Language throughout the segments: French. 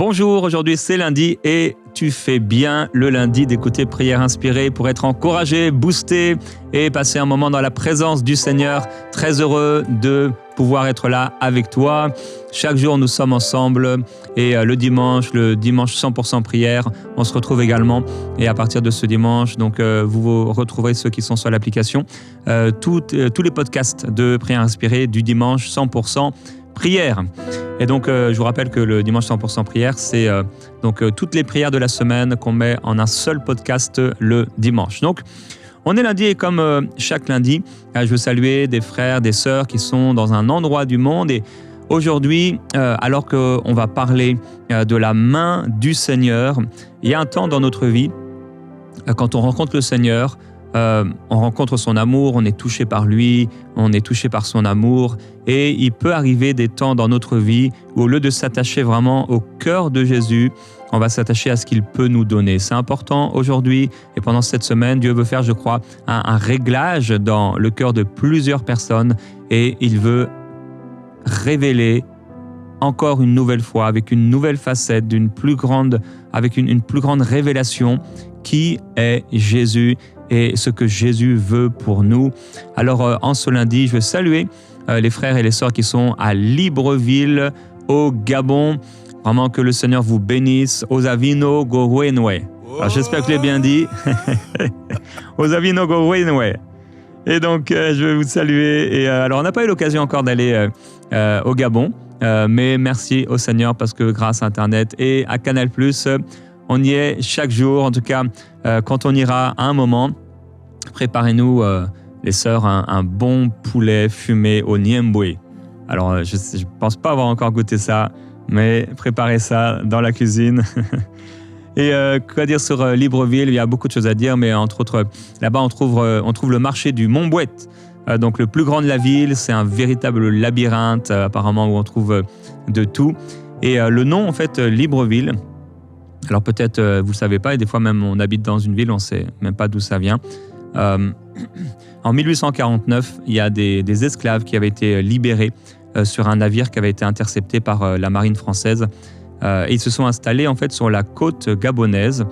Bonjour, aujourd'hui c'est lundi et tu fais bien le lundi d'écouter Prière Inspirée pour être encouragé, boosté et passer un moment dans la présence du Seigneur. Très heureux de pouvoir être là avec toi. Chaque jour nous sommes ensemble et le dimanche 100% prière, on se retrouve également et à partir de ce dimanche, donc vous retrouverez ceux qui sont sur l'application, tous les podcasts de Prière Inspirée du dimanche 100% prière. Et donc, je vous rappelle que le dimanche 100% prière, c'est toutes les prières de la semaine qu'on met en un seul podcast le dimanche. Donc, on est lundi et comme chaque lundi, je veux saluer des frères, des sœurs qui sont dans un endroit du monde. Et aujourd'hui, alors qu'on va parler de la main du Seigneur, il y a un temps dans notre vie, quand on rencontre le Seigneur, on rencontre son amour, on est touché par lui, on est touché par son amour et il peut arriver des temps dans notre vie où au lieu de s'attacher vraiment au cœur de Jésus, on va s'attacher à ce qu'il peut nous donner. C'est important aujourd'hui et pendant cette semaine, Dieu veut faire, je crois, un réglage dans le cœur de plusieurs personnes et il veut révéler encore une nouvelle fois, avec une nouvelle facette, avec une plus grande révélation, qui est Jésus et ce que Jésus veut pour nous. Alors, en ce lundi, je veux saluer les frères et les sœurs qui sont à Libreville, au Gabon. Vraiment que le Seigneur vous bénisse. Ozavino Gowenwe. Alors, j'espère que je l'ai bien dit. Ozavino Gowenwe. Et donc, je vais vous saluer. Et alors, on n'a pas eu l'occasion encore d'aller au Gabon, mais merci au Seigneur parce que grâce à Internet et à Canal+, on y est chaque jour. En tout cas, quand on ira à un moment, préparez-nous, les sœurs, un bon poulet fumé au niemboué. Alors, je ne pense pas avoir encore goûté ça, mais préparez ça dans la cuisine. Et quoi dire sur Libreville? Il y a beaucoup de choses à dire, mais entre autres, là-bas, on trouve le marché du Montbouet, donc le plus grand de la ville. C'est un véritable labyrinthe, apparemment, où on trouve de tout. Et le nom, en fait, Libreville, alors peut-être vous ne le savez pas, et des fois même on habite dans une ville, on ne sait même pas d'où ça vient. En 1849, il y a des esclaves qui avaient été libérés sur un navire qui avait été intercepté par la marine française. Et ils se sont installés en fait sur la côte gabonaise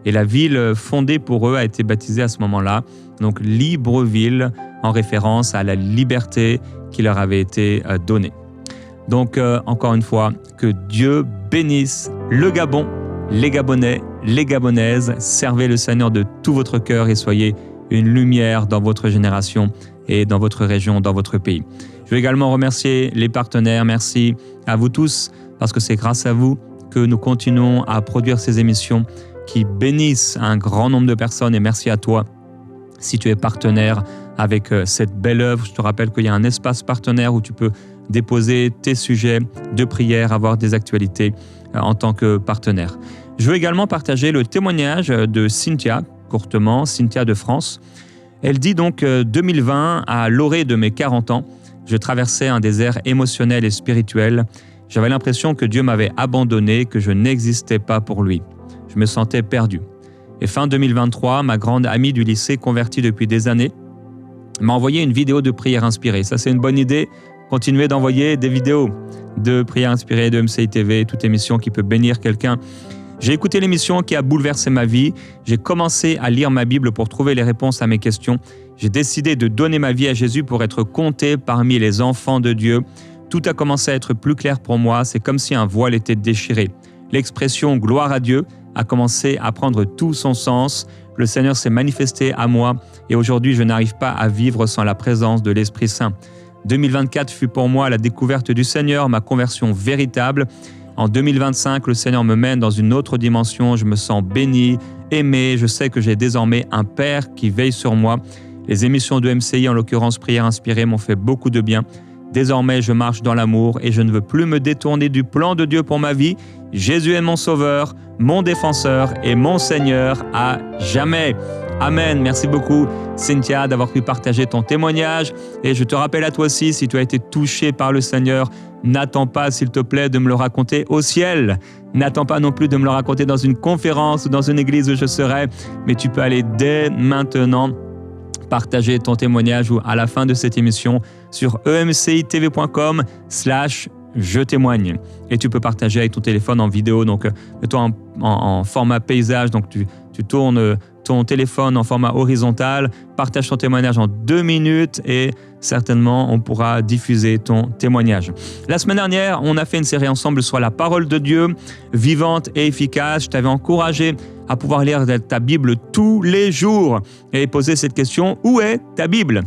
et la ville fondée pour eux a été baptisée à ce moment-là, donc Libreville, en référence à la liberté qui leur avait été donnée. Donc encore une fois, que Dieu bénisse le Gabon, les Gabonais, les Gabonaises. Servez le Seigneur de tout votre cœur et soyez une lumière dans votre génération et dans votre région, dans votre pays. Je veux également remercier les partenaires. Merci à vous tous parce que c'est grâce à vous que nous continuons à produire ces émissions qui bénissent un grand nombre de personnes. Et merci à toi si tu es partenaire avec cette belle œuvre. Je te rappelle qu'il y a un espace partenaire où tu peux déposer tes sujets de prière, avoir des actualités en tant que partenaire. Je veux également partager le témoignage de Cynthia, courtement, Cynthia de France. Elle dit donc 2020, à l'orée de mes 40 ans, je traversais un désert émotionnel et spirituel. J'avais l'impression que Dieu m'avait abandonné, que je n'existais pas pour lui. Je me sentais perdu. Et fin 2023, ma grande amie du lycée, convertie depuis des années, m'a envoyé une vidéo de prière inspirée. Ça, c'est une bonne idée. Continuez d'envoyer des vidéos de prière inspirée, de MCI TV, toute émission qui peut bénir quelqu'un. J'ai écouté l'émission qui a bouleversé ma vie. J'ai commencé à lire ma Bible pour trouver les réponses à mes questions. J'ai décidé de donner ma vie à Jésus pour être compté parmi les enfants de Dieu. Tout a commencé à être plus clair pour moi. C'est comme si un voile était déchiré. L'expression « gloire à Dieu » a commencé à prendre tout son sens. Le Seigneur s'est manifesté à moi et aujourd'hui, je n'arrive pas à vivre sans la présence de l'Esprit Saint. 2024 fut pour moi la découverte du Seigneur, ma conversion véritable. En 2025, le Seigneur me mène dans une autre dimension. Je me sens béni, aimé. Je sais que j'ai désormais un Père qui veille sur moi. Les émissions de MCI, en l'occurrence Prière Inspirée, m'ont fait beaucoup de bien. Désormais, je marche dans l'amour et je ne veux plus me détourner du plan de Dieu pour ma vie. Jésus est mon sauveur, mon défenseur et mon Seigneur à jamais. Amen. Merci beaucoup, Cynthia, d'avoir pu partager ton témoignage. Et je te rappelle à toi aussi, si tu as été touché par le Seigneur, n'attends pas, s'il te plaît, de me le raconter au ciel. N'attends pas non plus de me le raconter dans une conférence ou dans une église où je serai. Mais tu peux aller dès maintenant partager ton témoignage ou à la fin de cette émission sur emcitv.com/. je témoigne. Et tu peux partager avec ton téléphone en vidéo, donc mets-toi en format paysage, donc tu tournes ton téléphone en format horizontal, partage ton témoignage en 2 minutes et certainement on pourra diffuser ton témoignage. La semaine dernière, on a fait une série ensemble sur la parole de Dieu, vivante et efficace. Je t'avais encouragé à pouvoir lire ta Bible tous les jours et poser cette question, où est ta Bible ?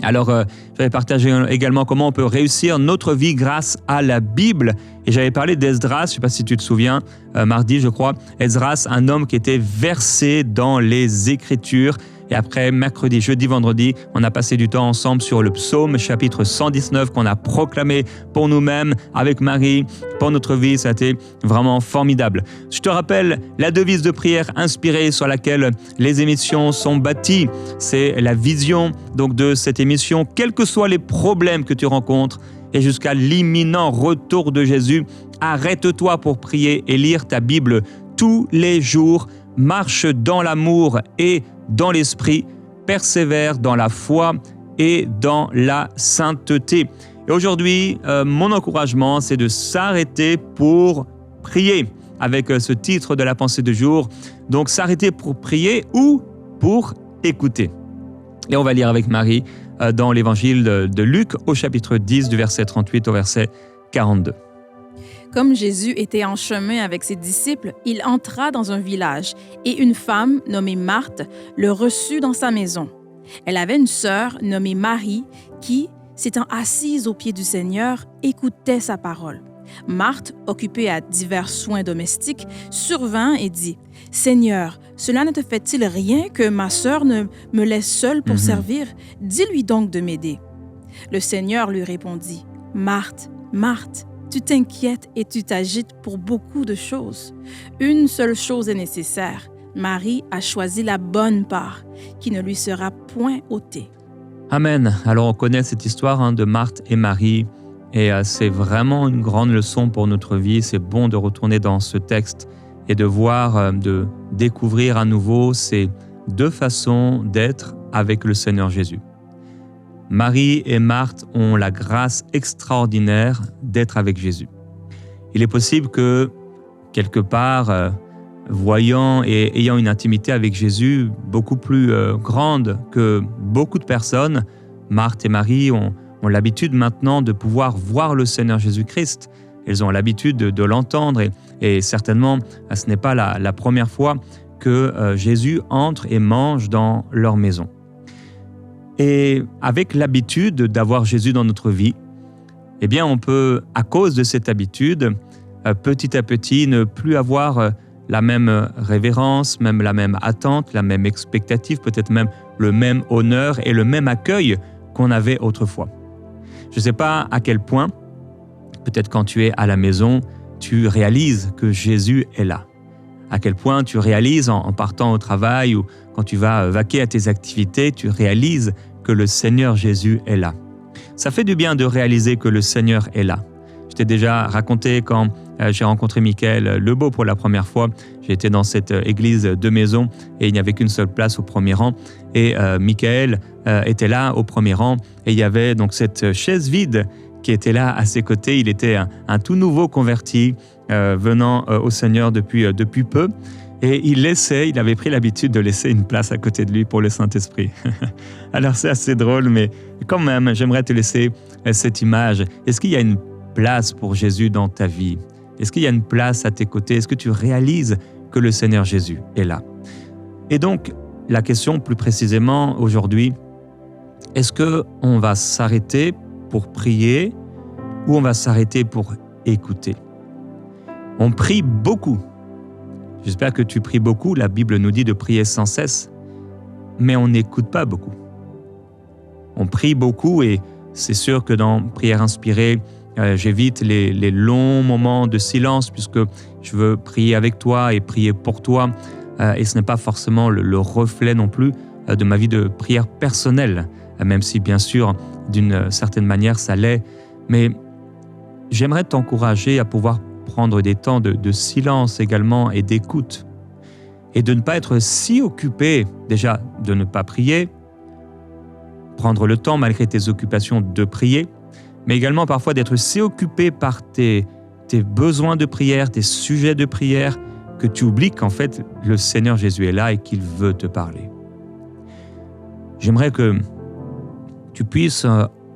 Alors, j'avais partagé également comment on peut réussir notre vie grâce à la Bible. Et j'avais parlé d'Esdras, je ne sais pas si tu te souviens, mardi je crois. Esdras, un homme qui était versé dans les Écritures. Et après, mercredi, jeudi, vendredi, on a passé du temps ensemble sur le psaume chapitre 119 qu'on a proclamé pour nous-mêmes avec Marie, pour notre vie. Ça a été vraiment formidable. Je te rappelle la devise de prière inspirée sur laquelle les émissions sont bâties. C'est la vision donc de cette émission, quels que soient les problèmes que tu rencontres et jusqu'à l'imminent retour de Jésus, arrête-toi pour prier et lire ta Bible tous les jours. Marche dans l'amour et dans l'esprit, persévère dans la foi et dans la sainteté. Et aujourd'hui, mon encouragement, c'est de s'arrêter pour prier avec ce titre de la pensée du jour. Donc, s'arrêter pour prier ou pour écouter. Et on va lire avec Marie dans l'évangile de Luc au chapitre 10 du verset 38 au verset 42. Comme Jésus était en chemin avec ses disciples, il entra dans un village et une femme nommée Marthe le reçut dans sa maison. Elle avait une sœur nommée Marie qui, s'étant assise aux pieds du Seigneur, écoutait sa parole. Marthe, occupée à divers soins domestiques, survint et dit « Seigneur, cela ne te fait-il rien que ma sœur ne me laisse seule pour servir? Dis-lui donc de m'aider. » Le Seigneur lui répondit « Marthe, Marthe, tu t'inquiètes et tu t'agites pour beaucoup de choses. Une seule chose est nécessaire. Marie a choisi la bonne part, qui ne lui sera point ôtée. » Amen. Alors on connaît cette histoire de Marthe et Marie et c'est vraiment une grande leçon pour notre vie. C'est bon de retourner dans ce texte et de voir, de découvrir à nouveau ces 2 façons d'être avec le Seigneur Jésus. Marie et Marthe ont la grâce extraordinaire d'être avec Jésus. Il est possible que, quelque part, voyant et ayant une intimité avec Jésus beaucoup plus grande que beaucoup de personnes, Marthe et Marie ont l'habitude maintenant de pouvoir voir le Seigneur Jésus-Christ. Elles ont l'habitude de l'entendre et certainement, ce n'est pas la première fois que Jésus entre et mange dans leur maison. Et avec l'habitude d'avoir Jésus dans notre vie, eh bien on peut, à cause de cette habitude, petit à petit ne plus avoir la même révérence, même la même attente, la même expectative, peut-être même le même honneur et le même accueil qu'on avait autrefois. Je ne sais pas à quel point, peut-être quand tu es à la maison, tu réalises que Jésus est là. À quel point tu réalises en partant au travail ou quand tu vas vaquer à tes activités, tu réalises que le Seigneur Jésus est là. Ça fait du bien de réaliser que le Seigneur est là. Je t'ai déjà raconté quand j'ai rencontré Michael Lebeau pour la première fois. J'ai été dans cette église de maison et il n'y avait qu'une seule place au premier rang. Et Michael était là au premier rang et il y avait donc cette chaise vide qui était là à ses côtés. Il était un tout nouveau converti venant au Seigneur depuis peu. Et il avait pris l'habitude de laisser une place à côté de lui pour le Saint-Esprit. Alors c'est assez drôle, mais quand même, j'aimerais te laisser cette image. Est-ce qu'il y a une place pour Jésus dans ta vie? Est-ce qu'il y a une place à tes côtés? Est-ce que tu réalises que le Seigneur Jésus est là? Et donc, la question plus précisément aujourd'hui, est-ce qu'on va s'arrêter pour prier ou on va s'arrêter pour écouter? On prie beaucoup. J'espère que tu pries beaucoup. La Bible nous dit de prier sans cesse, mais on n'écoute pas beaucoup. On prie beaucoup et c'est sûr que dans Prière inspirée, j'évite les longs moments de silence puisque je veux prier avec toi et prier pour toi. Et ce n'est pas forcément le reflet non plus de ma vie de prière personnelle, même si bien sûr, d'une certaine manière, ça l'est. Mais j'aimerais t'encourager à pouvoir prendre des temps de silence également et d'écoute. Et de ne pas être si occupé, déjà de ne pas prier, prendre le temps malgré tes occupations de prier, mais également parfois d'être si occupé par tes besoins de prière, tes sujets de prière, que tu oublies qu'en fait, le Seigneur Jésus est là et qu'il veut te parler. J'aimerais que tu puisses,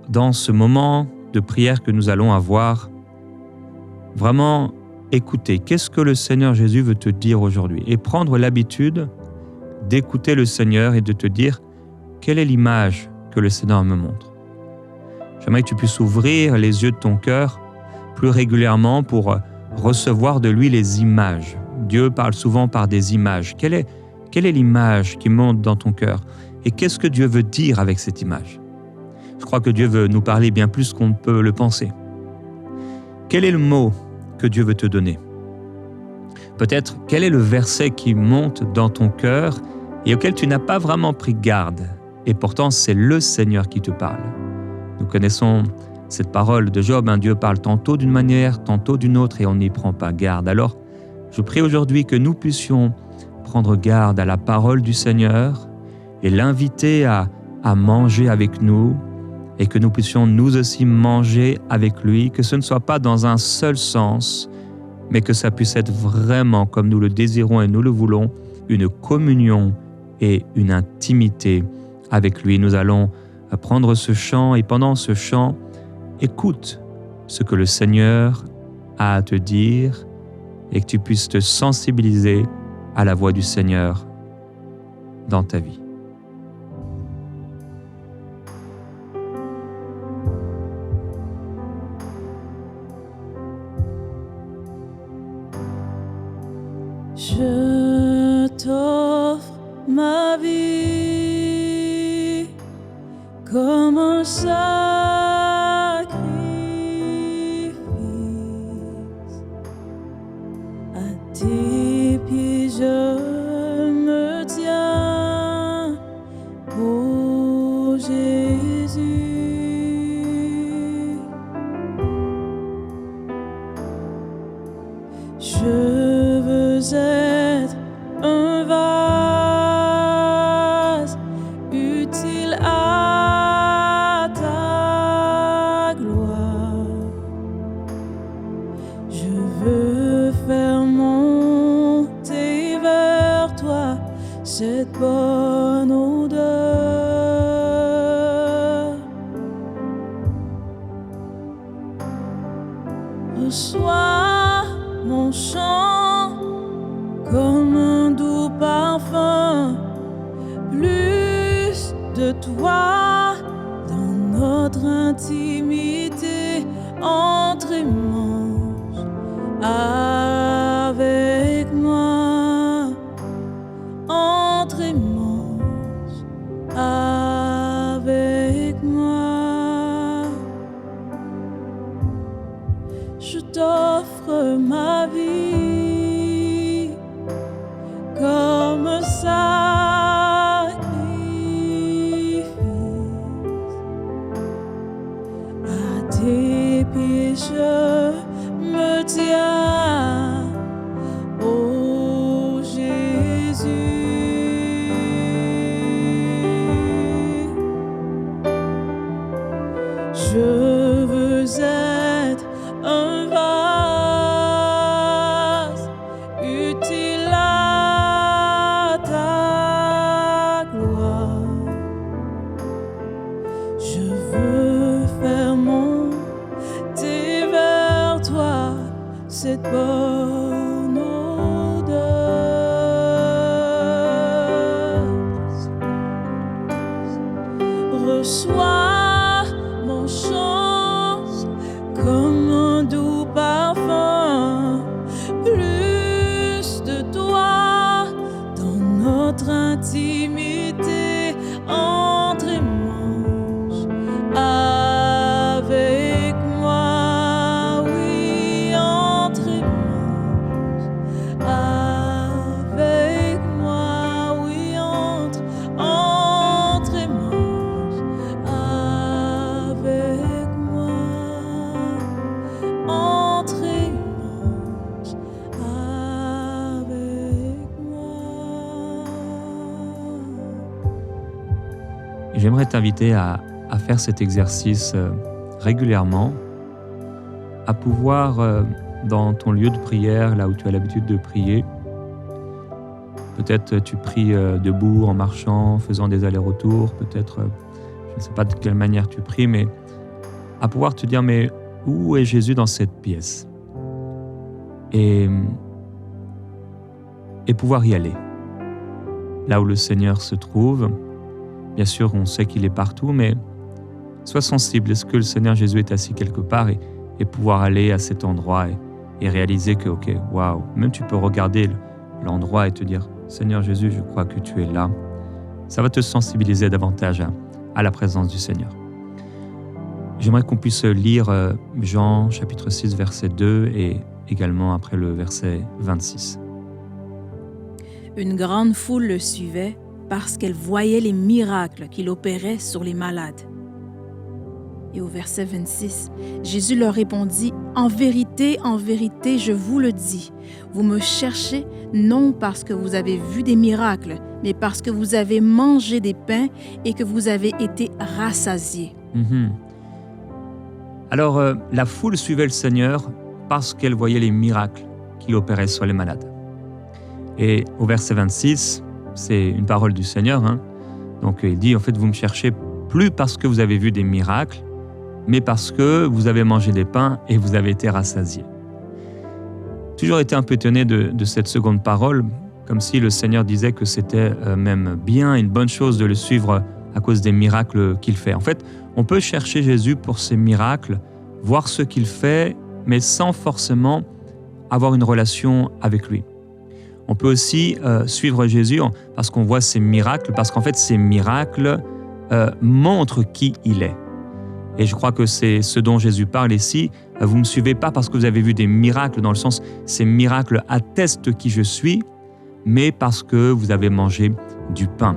dans ce moment de prière que nous allons avoir, vraiment écouter qu'est-ce que le Seigneur Jésus veut te dire aujourd'hui et prendre l'habitude d'écouter le Seigneur et de te dire quelle est l'image que le Seigneur me montre. J'aimerais que tu puisses ouvrir les yeux de ton cœur plus régulièrement pour recevoir de lui les images. Dieu parle souvent par des images. Quelle est l'image qui monte dans ton cœur? Et qu'est-ce que Dieu veut dire avec cette image? Je crois que Dieu veut nous parler bien plus qu'on ne peut le penser. Quel est le mot que Dieu veut te donner? Peut-être, quel est le verset qui monte dans ton cœur et auquel tu n'as pas vraiment pris garde? Et pourtant, c'est le Seigneur qui te parle. Nous connaissons cette parole de Job, Dieu parle tantôt d'une manière, tantôt d'une autre, et on n'y prend pas garde. Alors, je prie aujourd'hui que nous puissions prendre garde à la parole du Seigneur et l'inviter à manger avec nous, et que nous puissions nous aussi manger avec lui, que ce ne soit pas dans un seul sens, mais que ça puisse être vraiment, comme nous le désirons et nous le voulons, une communion et une intimité avec lui. Nous allons prendre ce chant, et pendant ce chant, écoute ce que le Seigneur a à te dire et que tu puisses te sensibiliser à la voix du Seigneur dans ta vie. Je t'offre ma vie comme un sacrifice. À tes pieds je me tiens, ô Jésus. Je veux être un vase utile à ta gloire. Je veux faire monter vers toi cette bonne odeur. Reçois mon chant comme un doux parfum, plus de toi dans notre intimité. Entre et mange avec moi, entre et mange avec moi. Je t'offre ma vie comme un sacrifice. À tes pieds je me tiens, ô Jésus. Je veux être un vase utile à ta gloire. Je veux faire monter vers toi cette bonne odeur. Reçois mon chant comme un doux parfum, plus de toi dans notre intimité. Entre et mange avec moi, oui, entre et mange avec moi, oui, entre et mange avec moi. Entre et mange avec moi. Et j'aimerais t'inviter à faire cet exercice régulièrement à pouvoir, dans ton lieu de prière, là où tu as l'habitude de prier, peut-être tu pries debout, en marchant, faisant des allers-retours, peut-être, je ne sais pas de quelle manière tu pries, mais à pouvoir te dire, mais où est Jésus dans cette pièce ? Et pouvoir y aller. Là où le Seigneur se trouve, bien sûr, on sait qu'il est partout, mais sois sensible. Est-ce que le Seigneur Jésus est assis quelque part et pouvoir aller à cet endroit et réaliser que, ok, waouh, même tu peux regarder l'endroit et te dire, Seigneur Jésus, je crois que tu es là. Ça va te sensibiliser davantage à la présence du Seigneur. J'aimerais qu'on puisse lire Jean chapitre 6, verset 2 et également après le verset 26. Une grande foule le suivait parce qu'elle voyait les miracles qu'il opérait sur les malades. Et au verset 26, Jésus leur répondit, « En vérité, je vous le dis, vous me cherchez non parce que vous avez vu des miracles, mais parce que vous avez mangé des pains et que vous avez été rassasiés. » Alors, la foule suivait le Seigneur parce qu'elle voyait les miracles qu'il opérait sur les malades. Et au verset 26, c'est une parole du Seigneur. Donc, il dit, en fait, vous me cherchez plus parce que vous avez vu des miracles, mais parce que vous avez mangé des pains et vous avez été rassasiés. J'ai toujours été un peu étonné de cette seconde parole, comme si le Seigneur disait que c'était même bien une bonne chose de le suivre à cause des miracles qu'il fait. En fait, on peut chercher Jésus pour ses miracles, voir ce qu'il fait, mais sans forcément avoir une relation avec lui. On peut aussi suivre Jésus parce qu'on voit ses miracles, parce qu'en fait, ces miracles montrent qui il est. Et je crois que c'est ce dont Jésus parle ici. Vous ne me suivez pas parce que vous avez vu des miracles, dans le sens, ces miracles attestent qui je suis, mais parce que vous avez mangé du pain.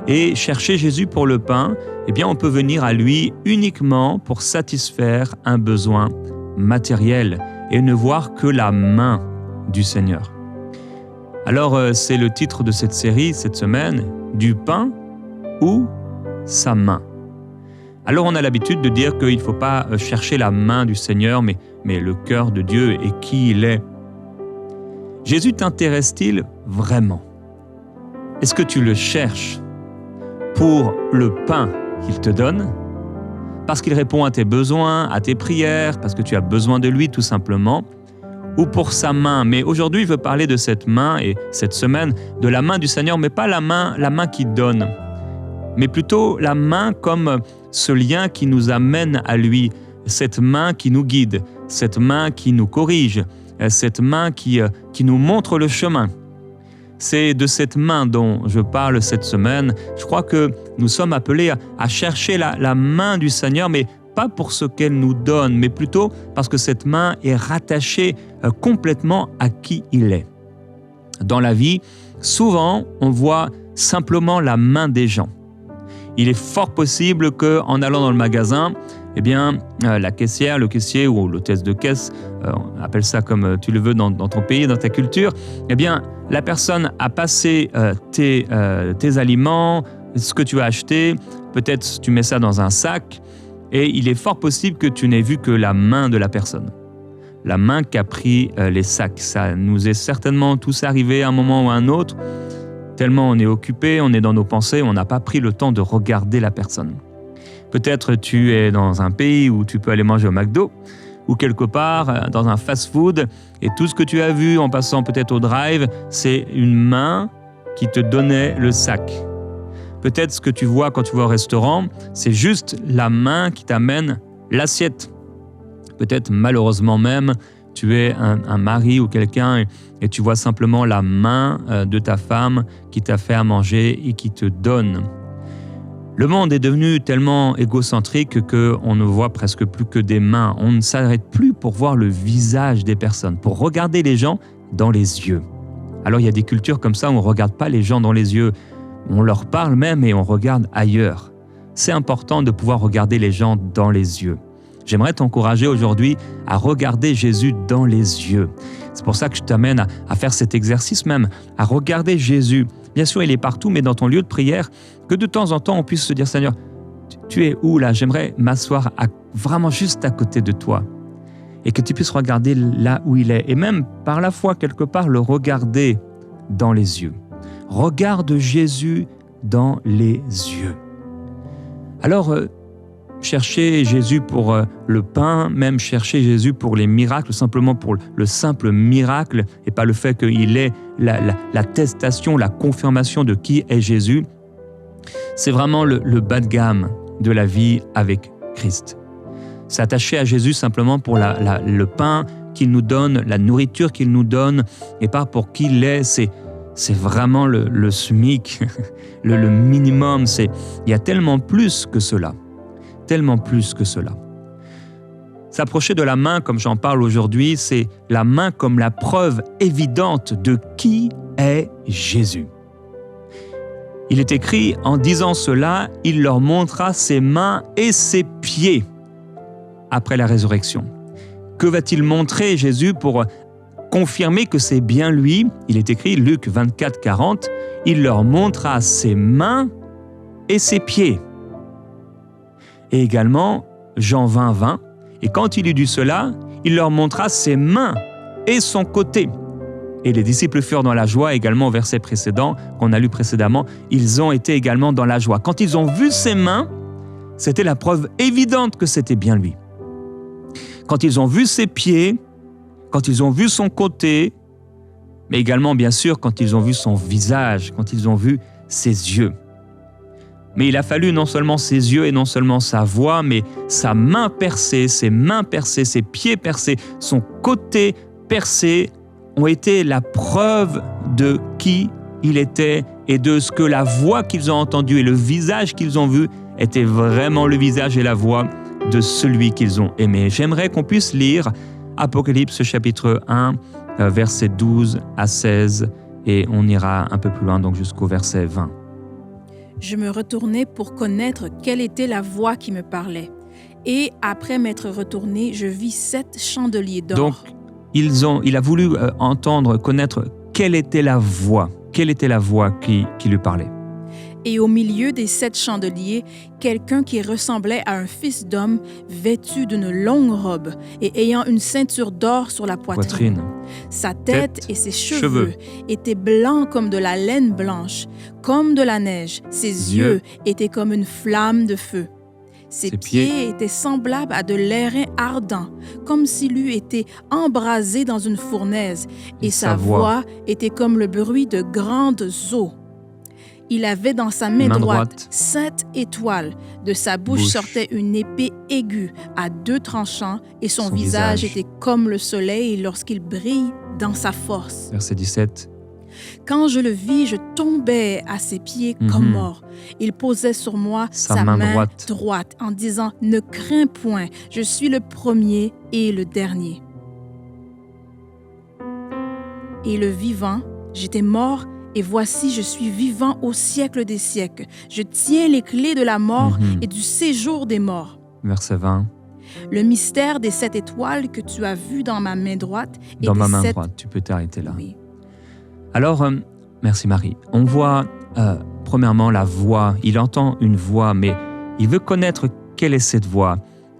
Et chercher Jésus pour le pain, eh bien, on peut venir à lui uniquement pour satisfaire un besoin matériel et ne voir que la main du Seigneur. Alors, c'est le titre de cette série, cette semaine, du pain ou sa main. Alors, on a l'habitude de dire qu'il ne faut pas chercher la main du Seigneur, mais le cœur de Dieu et qui il est. Jésus t'intéresse-t-il vraiment ? Est-ce que tu le cherches pour le pain qu'il te donne ? Parce qu'il répond à tes besoins, à tes prières, parce que tu as besoin de lui tout simplement, ou pour sa main. Mais aujourd'hui, il veut parler de cette main, et cette semaine, de la main du Seigneur, mais pas la main qui donne, mais plutôt la main comme ce lien qui nous amène à lui, cette main qui nous guide, cette main qui nous corrige, cette main qui nous montre le chemin. C'est de cette main dont je parle cette semaine. Je crois que nous sommes appelés à chercher la main du Seigneur, mais pas pour ce qu'elle nous donne, mais plutôt parce que cette main est rattachée complètement à qui il est. Dans la vie, souvent, on voit simplement la main des gens. Il est fort possible qu'en allant dans le magasin, eh bien, la caissière, le caissier ou l'hôtesse de caisse, on appelle ça comme tu le veux dans ton pays, dans ta culture, eh bien, la personne a passé tes aliments, ce que tu as acheté, peut-être tu mets ça dans un sac, et il est fort possible que tu n'aies vu que la main de la personne. La main qui a pris les sacs. Ça nous est certainement tous arrivé à un moment ou à un autre, tellement on est occupé, on est dans nos pensées, on n'a pas pris le temps de regarder la personne. Peut-être tu es dans un pays où tu peux aller manger au McDo, ou quelque part dans un fast-food, et tout ce que tu as vu en passant peut-être au drive, c'est une main qui te donnait le sac. Peut-être ce que tu vois quand tu vas au restaurant, c'est juste la main qui t'amène l'assiette. Peut-être malheureusement même, tu es un mari ou quelqu'un et tu vois simplement la main de ta femme qui t'a fait à manger et qui te donne. Le monde est devenu tellement égocentrique qu'on ne voit presque plus que des mains. On ne s'arrête plus pour voir le visage des personnes, pour regarder les gens dans les yeux. Alors il y a des cultures comme ça où on ne regarde pas les gens dans les yeux. On leur parle même et on regarde ailleurs. C'est important de pouvoir regarder les gens dans les yeux. J'aimerais t'encourager aujourd'hui à regarder Jésus dans les yeux. C'est pour ça que je t'amène à faire cet exercice même, à regarder Jésus. Bien sûr, il est partout, mais dans ton lieu de prière, que de temps en temps, on puisse se dire, Seigneur, tu es où là ? J'aimerais m'asseoir vraiment juste à côté de toi et que tu puisses regarder là où il est et même par la foi quelque part le regarder dans les yeux. Regarde Jésus dans les yeux. Alors, chercher Jésus pour le pain, même chercher Jésus pour les miracles, simplement pour le simple miracle et pas le fait qu'il ait l'attestation, la confirmation de qui est Jésus, c'est vraiment le bas de gamme de la vie avec Christ. S'attacher à Jésus simplement pour le pain qu'il nous donne, la nourriture qu'il nous donne et pas pour qui il est, c'est vraiment le SMIC, le minimum. Il y a tellement plus que cela. Tellement plus que cela. S'approcher de la main, comme j'en parle aujourd'hui, c'est la main comme la preuve évidente de qui est Jésus. Il est écrit, en disant cela, il leur montra ses mains et ses pieds après la résurrection. Que va-t-il montrer Jésus pour confirmer que c'est bien lui? Il est écrit, Luc 24, 40, il leur montra ses mains et ses pieds. Et également, Jean 20, 20, et quand il eut dit cela, il leur montra ses mains et son côté. Et les disciples furent dans la joie, également au verset précédent, qu'on a lu précédemment, ils ont été également dans la joie. Quand ils ont vu ses mains, c'était la preuve évidente que c'était bien lui. Quand ils ont vu ses pieds, quand ils ont vu son côté, mais également, bien sûr, quand ils ont vu son visage, quand ils ont vu ses yeux. Mais il a fallu non seulement ses yeux et non seulement sa voix, mais sa main percée, ses mains percées, ses pieds percés, son côté percé ont été la preuve de qui il était et de ce que la voix qu'ils ont entendue et le visage qu'ils ont vu était vraiment le visage et la voix de celui qu'ils ont aimé. J'aimerais qu'on puisse lire Apocalypse chapitre 1, versets 12 à 16 et on ira un peu plus loin, donc jusqu'au verset 20. Je me retournai pour connaître quelle était la voix qui me parlait. Et après m'être retourné, je vis 7 chandeliers d'or. Donc, il a voulu connaître quelle était la voix qui lui parlait. Et au milieu des 7 chandeliers, quelqu'un qui ressemblait à un fils d'homme, vêtu d'une longue robe et ayant une ceinture d'or sur la poitrine. Sa tête et ses cheveux étaient blancs comme de la laine blanche, comme de la neige. Ses yeux étaient comme une flamme de feu. Ses pieds étaient semblables à de l'airain ardent, comme s'il eût été embrasé dans une fournaise, et sa voix était comme le bruit de grandes eaux. Il avait dans sa main droite 7 étoiles. De sa bouche sortait une épée aiguë à 2 tranchants et son visage était comme le soleil lorsqu'il brille dans sa force. Verset 17. Quand je le vis, je tombais à ses pieds comme mort. Il posait sur moi sa main droite en disant « Ne crains point, je suis le premier et le dernier. » Et le vivant, j'étais mort, et voici, je suis vivant au siècle des siècles. Je tiens les clés de la mort et du séjour des morts. Verset 20. Le mystère des 7 étoiles que tu as vu dans ma main droite. Et dans ma main droite, tu peux t'arrêter là. Oui. Alors, merci Marie. On voit premièrement la voix. Il entend une voix, mais il veut connaître quelle est cette voix.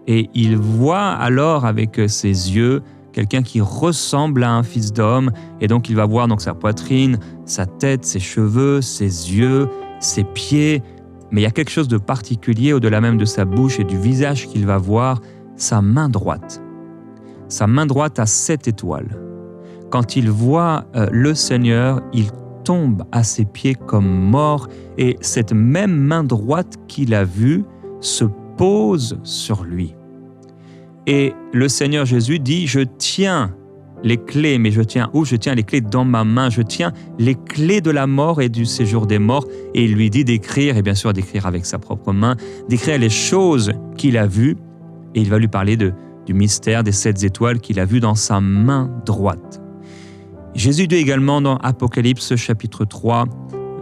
Et il voit alors avec ses yeux quelqu'un qui ressemble à un fils d'homme, et donc il va voir donc sa poitrine, sa tête, ses cheveux, ses yeux, ses pieds, mais il y a quelque chose de particulier au-delà même de sa bouche et du visage qu'il va voir, sa main droite. Sa main droite a 7 étoiles. Quand il voit le Seigneur, il tombe à ses pieds comme mort, et cette même main droite qu'il a vue se pose sur lui. Et le Seigneur Jésus dit, je tiens les clés, mais je tiens les clés dans ma main, je tiens les clés de la mort et du séjour des morts. Et il lui dit d'écrire, et bien sûr d'écrire avec sa propre main, d'écrire les choses qu'il a vues. Et il va lui parler du mystère des 7 étoiles qu'il a vues dans sa main droite. Jésus dit également dans Apocalypse chapitre 3,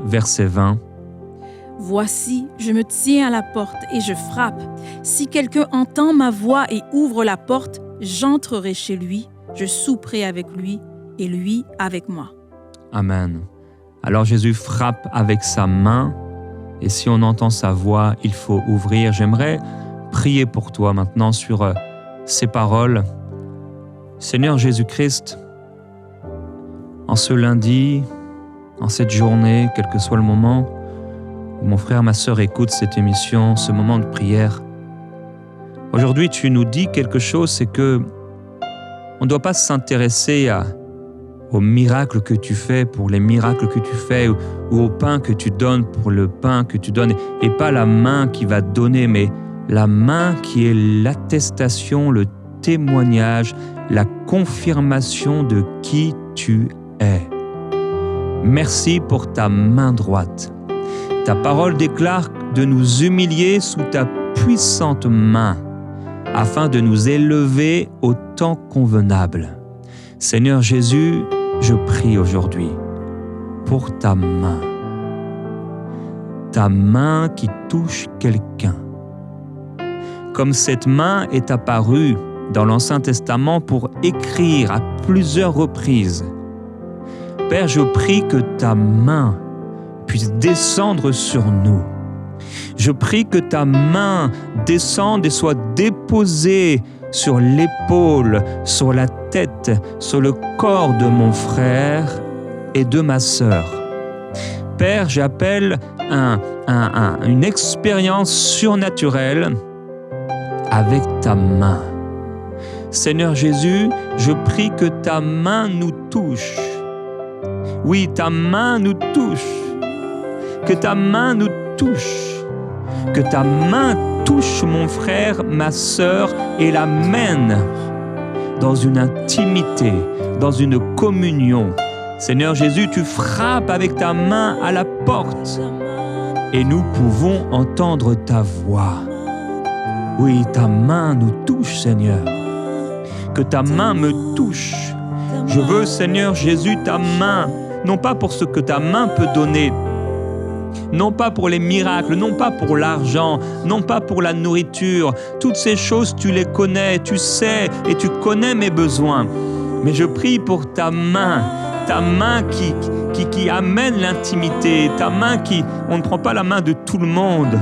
verset 20, « Voici, je me tiens à la porte et je frappe. Si quelqu'un entend ma voix et ouvre la porte, j'entrerai chez lui, je souperai avec lui et lui avec moi. » Amen. Alors Jésus frappe avec sa main et si on entend sa voix, il faut ouvrir. J'aimerais prier pour toi maintenant sur ces paroles. Seigneur Jésus-Christ, en ce lundi, en cette journée, quel que soit le moment où mon frère, ma sœur écoute cette émission, ce moment de prière, aujourd'hui tu nous dis quelque chose, c'est que on ne doit pas s'intéresser aux miracles que tu fais pour les miracles que tu fais ou au pain que tu donnes pour le pain que tu donnes, et pas la main qui va donner, mais la main qui est l'attestation, le témoignage, la confirmation de qui tu es. Merci pour ta main droite. Ta parole déclare de nous humilier sous ta puissante main, afin de nous élever au temps convenable. Seigneur Jésus, je prie aujourd'hui pour ta main qui touche quelqu'un. Comme cette main est apparue dans l'Ancien Testament pour écrire à plusieurs reprises. Père, je prie que ta main puisse descendre sur nous. Je prie que ta main descende et soit déposée sur l'épaule, sur la tête, sur le corps de mon frère et de ma sœur. Père, j'appelle une expérience surnaturelle avec ta main. Seigneur Jésus, je prie que ta main nous touche. Oui, ta main nous touche. Que ta main nous touche. Que ta main touche mon frère, ma sœur et l'amène dans une intimité, dans une communion. Seigneur Jésus, tu frappes avec ta main à la porte et nous pouvons entendre ta voix. Oui, ta main nous touche, Seigneur. Que ta main me touche. Je veux, Seigneur Jésus, ta main, non pas pour ce que ta main peut donner, non pas pour les miracles, non pas pour l'argent, non pas pour la nourriture. Toutes ces choses, tu les connais, tu sais et tu connais mes besoins. Mais je prie pour ta main qui amène l'intimité, ta main qui... On ne prend pas la main de tout le monde,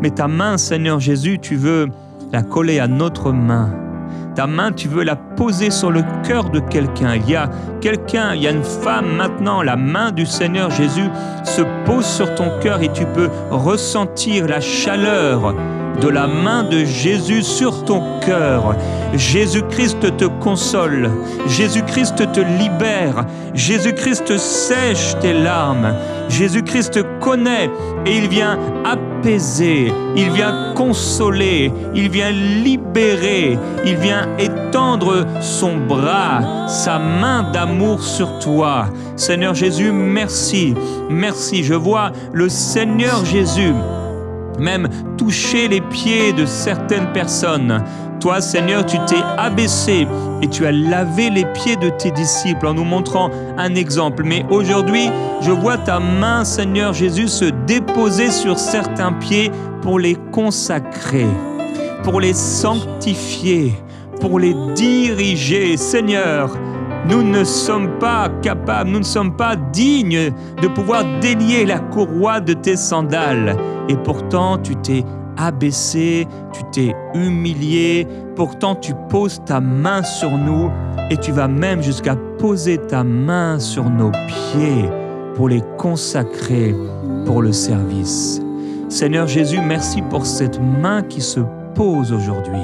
mais ta main, Seigneur Jésus, tu veux la coller à notre main. Ta main, tu veux la poser sur le cœur de quelqu'un. Il y a une femme maintenant, la main du Seigneur Jésus se pose sur ton cœur et tu peux ressentir la chaleur de la main de Jésus sur ton cœur. Jésus-Christ te console, Jésus-Christ te libère, Jésus-Christ sèche tes larmes, Jésus-Christ connaît et il vient apaiser, il vient consoler, il vient libérer, il vient étendre son bras, sa main d'amour sur toi. Seigneur Jésus, merci, merci. Je vois le Seigneur Jésus même toucher les pieds de certaines personnes. Toi, Seigneur, tu t'es abaissé et tu as lavé les pieds de tes disciples en nous montrant un exemple. Mais aujourd'hui, je vois ta main, Seigneur Jésus, se déposer sur certains pieds pour les consacrer, pour les sanctifier, pour les diriger. Seigneur, nous ne sommes pas capables, nous ne sommes pas dignes de pouvoir délier la courroie de tes sandales. Et pourtant, tu t'es abaissé, tu t'es humilié. Pourtant, tu poses ta main sur nous et tu vas même jusqu'à poser ta main sur nos pieds pour les consacrer pour le service. Seigneur Jésus, merci pour cette main qui se pose aujourd'hui.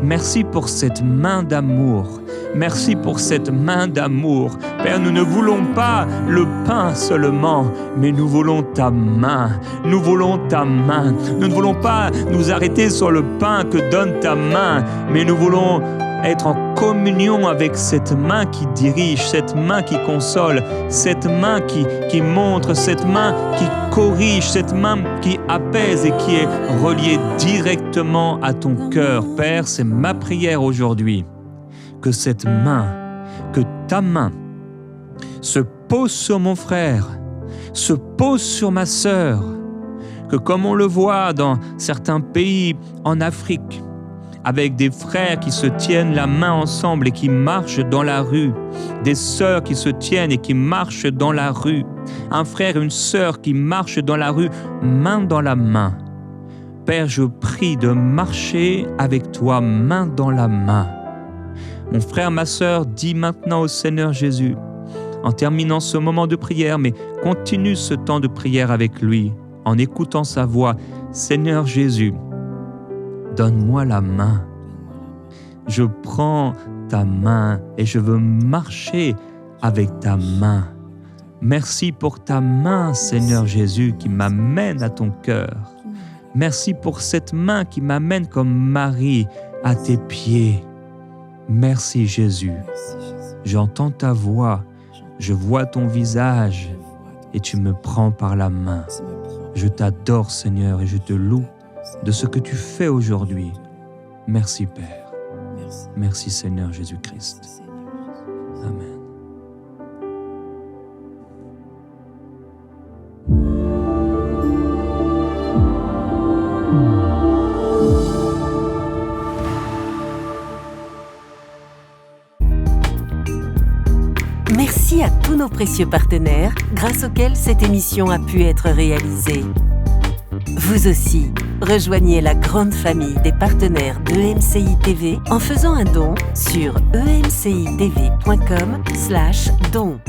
Merci pour cette main d'amour. Merci pour cette main d'amour. Père, nous ne voulons pas le pain seulement, mais nous voulons ta main. Nous voulons ta main. Nous ne voulons pas nous arrêter sur le pain que donne ta main, mais nous voulons être en communion avec cette main qui dirige, cette main qui console, cette main qui montre, cette main qui corrige, cette main qui apaise et qui est reliée directement à ton cœur. Père, c'est ma prière aujourd'hui, que cette main, que ta main se pose sur mon frère, se pose sur ma sœur, que comme on le voit dans certains pays en Afrique, avec des frères qui se tiennent la main ensemble et qui marchent dans la rue, des sœurs qui se tiennent et qui marchent dans la rue, un frère et une sœur qui marchent dans la rue, main dans la main. Père, je prie de marcher avec toi main dans la main. Mon frère, ma sœur, dis maintenant au Seigneur Jésus, en terminant ce moment de prière, mais continue ce temps de prière avec lui, en écoutant sa voix. Seigneur Jésus, donne-moi la main. Je prends ta main et je veux marcher avec ta main. Merci pour ta main, Seigneur Jésus, qui m'amène à ton cœur. Merci pour cette main qui m'amène comme Marie à tes pieds. Merci Jésus. J'entends ta voix, je vois ton visage et tu me prends par la main. Je t'adore Seigneur et je te loue de ce que tu fais aujourd'hui. Merci Père. Merci Seigneur Jésus-Christ. Amen. Merci à tous nos précieux partenaires grâce auxquels cette émission a pu être réalisée. Vous aussi, rejoignez la grande famille des partenaires d'EMCI TV en faisant un don sur emcitv.com/don.